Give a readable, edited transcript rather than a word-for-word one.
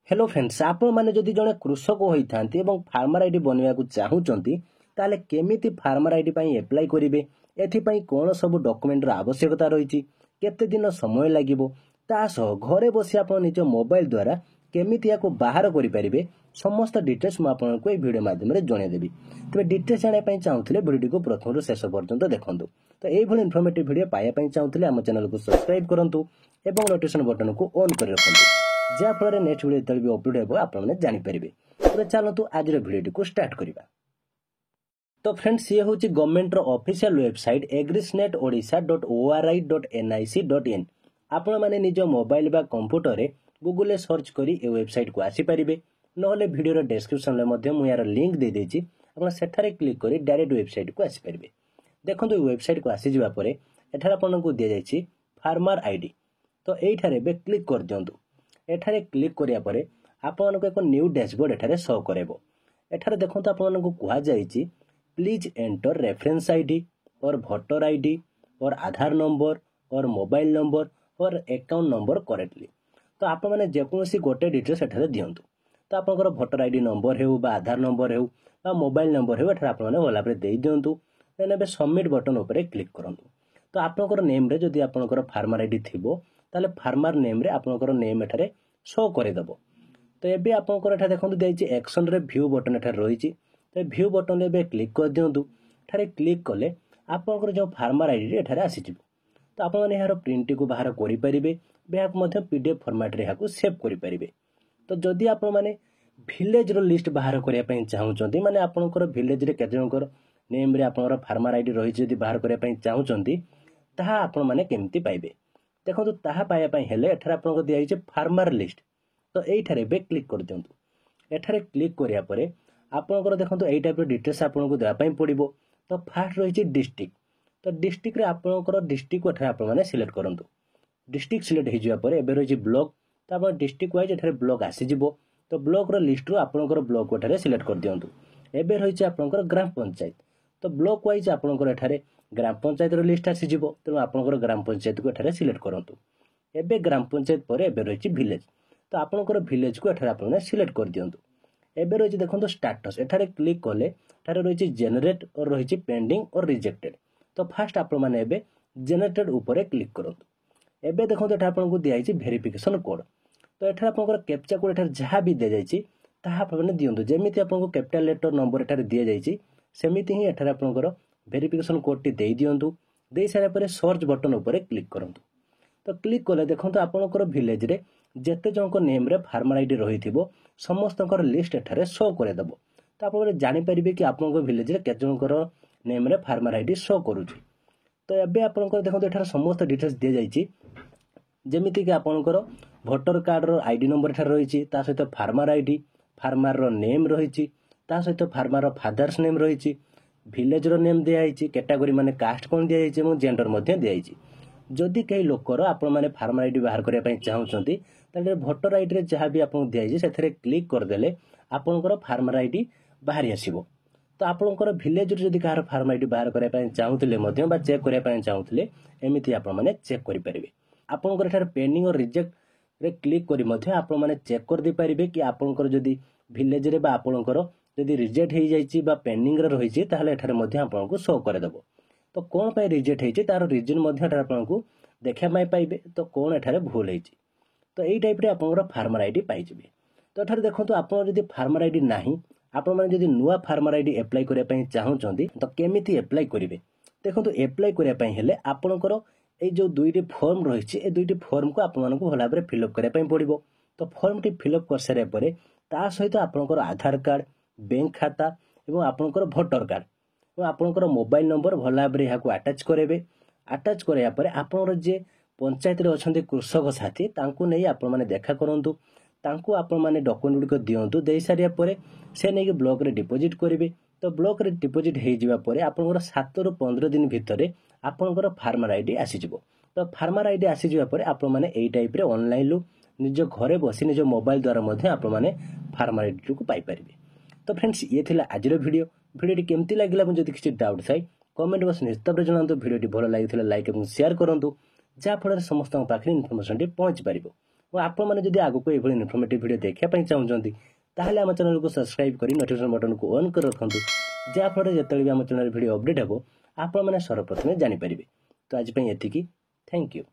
Hello friends आपण माने जदि जने कृषक होइथांती एवं फार्मर आईडी बनवा को चाहूचंती ताले केमिति फार्मर आईडी पई अप्लाई करिवे एथि पई कोन सब डॉक्यूमेंट रा आवश्यकता रहिछि केते दिन समय लागिवो ता सह घरे बसी आपण निज मोबाइल द्वारा केमिति याको बाहर करि परिबे समस्त डिटेल्स म आपण को ए वीडियो माध्यम रे जणे देबी तबे डिटेल्स जाने पई चाहूथिले वीडियो को प्रथम रु शेष पर्यंत देखंतु तो एई भली इन्फॉर्मेटिव वीडियो पाया पई चाहूथिले हम चैनल को सब्सक्राइब करंतु एवं नोटिफिकेशन बटन को ऑन कर रखंतु जहाँ फल नेक्स्ट वीडियो तले भी अपलोड हो आपने जानीपर तो चलतु आज वीडियो को स्टार्ट करवा। तो फ्रेंड्स ये हूँ गवर्नमेंट ऑफिशियल वेबसाइट agrisnet.odisha.ori.nic.in आपण माने निज मोबाइल बा कंप्यूटर रे गूगल सर्च करी ए वेबसाइट को आसी परिबे नहले वीडियो डिस्क्रिप्शन ले मध्य मु यार लिंक दे देछि आपण सेठारे क्लिक करी डायरेक्ट वेबसाइट को आसी परिबे। देखंतु वेबसाइट को आसी जिबा परे एठारे आपण को दिया जायछि फार्मर आईडी तो एठारे बे क्लिक कर दियंतु। एठारे क्लिक करिया परे आपण को एक न्यू डैशबोर्ड एठारे शो करेबो। एठारे देखंतु आपण को कुहा जायछि प्लीज एंटर रेफरेंस आईडी और वोटर आईडी और आधार नंबर और मोबाइल नंबर और अकाउंट नंबर करेक्टली तो आपण माने जेकोसी गोटे डिटेल्स एठारे दियंतु तो आपनकर वोटर आईडी नंबर हेउ बा आधार नंबर हेउ बा मोबाइल नंबर हेउ एठारे आपण माने भला परे देई दियंतु देन बे सबमिट बटन ऊपर क्लिक करंतु। तो आपनकर नेम रे जदी आपनकर फार्मर आईडी थिबो ताले फार्मर नेम रे आपनकर नेम एठारे शो करे दबो। तो एबे आपनकर एठा देखंतु देइछि एक्शन रे व्यू बटन एठा रहिछि तो व्यू बटन रे बे क्लिक कर दियंतु। एठारे क्लिक कले आपनकर जो फार्मर आईडी एठारे आसी जिवो तो आपण माने यार प्रिंट को बाहर करि परिबे बेहाक मध्ये पीडीएफ फॉर्मेट रे हाकु सेव करि परिबे। तो जदी आपण माने विलेज रो लिस्ट बाहर करिया पई चाहउचंती माने आपनकर विलेज रे केजनकर नेम रे आपनकर फार्मर आईडी रहिछि जदी बाहर करिया पई चाहउचंती ताहा आपण माने केमति पाइबे देखो ताहा पाया पई हेले एठारे आपनको दिया हिचे फार्मर लिस्ट तो एठारे बे क्लिक कर दियंतु। एठारे क्लिक करिया परे आपनकर देखंतु एई टाइप रो डिटेल्स आपनको देबा पई पड़िबो। तो फास्ट रहिछि डिस्ट्रिक्ट तो डिस्ट्रिक्ट रे आपनकर डिस्ट्रिक्ट को एठारे आपण माने सिलेक्ट करंतु। डिस्ट्रिक्ट सिलेक्ट हे जिवा परे एबे रहिछि ब्लॉक तो आपण डिस्ट्रिक्ट वाइज एठारे ब्लॉक आसी जिवो तो ब्लॉक रो लिस्ट रो आपनकर ब्लॉक एठारे सिलेक्ट कर दियंतु। एबे रहिछि आपनकर ग्राम पंचायत तो ब्लॉक वाइज आपनकर एठारे ग्राम पंचायत रो लिस्ट आसी जिवो तेणु आपनकर ग्राम पंचायत को एठारे सिलेक्ट करंतु। एबे ग्राम पंचायत परे एबे रहिछि विलेज तो आपनकर विलेज को एठारे आपण सिलेक्ट कर दियंतु। एबे रहिछि देखंतु स्टेटस एठारे क्लिक कले एठारे रहिछि जनरेट और रहिछि पेंडिंग और रिजेक्टेड तो फास्ट आपण माने एबे जनरेटेड ऊपर क्लिक करंतु। एबे देखंतु एठा आपनको दिया हिछि वेरिफिकेशन कोड तो एठारे आपनकर कैप्चा कोड एठारे जहा भी दिया जायछि ताहा आपण दियंतु जेमिति आपनको कैपिटल लेटर नंबर एठारे दिया जायछि सेमिति ही एठारे आपनकर वेरिफिकेशन कोड टी देई दियंतु। देई सारा परे सर्च बटन ऊपर क्लिक करंतु। तो क्लिक कले देखंतु आपनकर विलेज रे जेते जनको नेम रे फार्मर आईडी रहिथिबो समस्तकर लिस्ट एठारे शो करे दबो तो आपण जानि परिबे कि आपनकर विलेज रे केते जनकर नेम रे फार्मर आईडी शो करूची। तो एबे आपनकर देखंतु एठारे समस्त डिटेल्स दिया जायछि जेमिति कि आपनकर वोटर कार्ड रो आईडी नंबर एठारे रहिछि ता सहित फार्मर आईडी फार्मर रो नेम रहिछि ता सहित फार्मर रो फादर्स नेम रहिछि विलेज रो नेम दिया हिछि कैटेगरी माने कास्ट कोन दिया हिछि एवं जेंडर मध्ये दिया हिछि। जदि कई लोकर आपण माने फार्मर आईडी बाहर करिया पई चाहउचंती ताले वोटर आईडी रे जहा भी आपन दिया हिछि सेथरे क्लिक कर देले आपनकर फार्मर आईडी बाहर आसीबो। तो आपनकर विलेज रे जदि कार फार्मर आईडी बाहर करिया पई चाहउतले मध्ये बा चेक करिया पई चाहउतले एमिति आपण माने चेक करि परिबे। आपनकर एठार पेंडिंग और रिजेक्ट रे क्लिक करी मध्ये आपण माने चेक कर दि परिबे कि आपनकर जदि विलेज रे बा आपनकर जदि रिजेक्ट हे जाइछि बा पेंडिंग रे रहिछि ताले एठारे मध्ये आपनको शो करे देबो। तो कोन पय रिजेक्ट हेछि तार रीजन मध्ये एठारे आपनको देखा पई पाइबे तो कोन एठारे भूल हेछि तो एई टाइप रे आपनकर फार्मर आईडी पाइ जिबे। तो एठारे देखंतु आपण जदि फार्मर आईडी नाही आपण माने जदि नुवा फार्मर आईडी अप्लाई करिया पई चाहउचंदी तो केमिति अप्लाई करिवे देखंतु अप्लाई करिया पई हेले आपनकर ए जो दुईटी फॉर्म रहिछि ए दुईटी फॉर्म को आपण मानकु भला भाबरे फिल अप करिया पई पड़िबो। तो फॉर्म टी फिल अप कर सारे परे ता सहित आपनकर आधार कार्ड बैंक खाता एवं आपनकर वोटर कार्ड एवं आपनकर मोबाइल नंबर भला भाबरे याकु अटैच करेबे। अटैच करया परे आपनर जे पंचायत रे अछंती कृषक साथी तांकु नै आपण माने देखा करंतु तांकु आपण माने डॉक्यूमेंट गुडी को दियंतु देई सारिया परे से नै ब्लॉक रे डिपॉजिट करिवे। तो ब्लॉक रे डिपॉजिट हे जिवा परे आपनकर 7 रु 15 दिन भितरे आपनकर फार्मर आईडी आसी जिवो। तो फार्मर आईडी आसी जिवा परे आपण माने एई टाइप रे ऑनलाइन लु निज घरे बसी निज मोबाइल द्वारा मध्ये आपण माने फार्मर आईडी को पाई परिबे। तो फ्रेंड्स ये थिला आजिर वीडियो केमती लागिला मुझे जदि किछि डाउट थाई कमेंट बॉक्स निश्चित भाबरे जणांतु। वीडियो भल लागिथिला लाइक एवं शेयर करंतु जहा फल समस्त पाखे इनफॉरमेशन पहुंची पारिबो। और आपने जदि आगक ये इनफर्मेटिव वीडियो देखापी चाहते ताहले आम चैनल को सब्सक्राइब कर नोटिफिकेशन बटन को ऑन कर रखु जहाँफल जिते भी आम चैनल वीडियो अपडेट हे आपण मैंने सर्वप्रथम जानीपर। तो आज ये थैंक यू।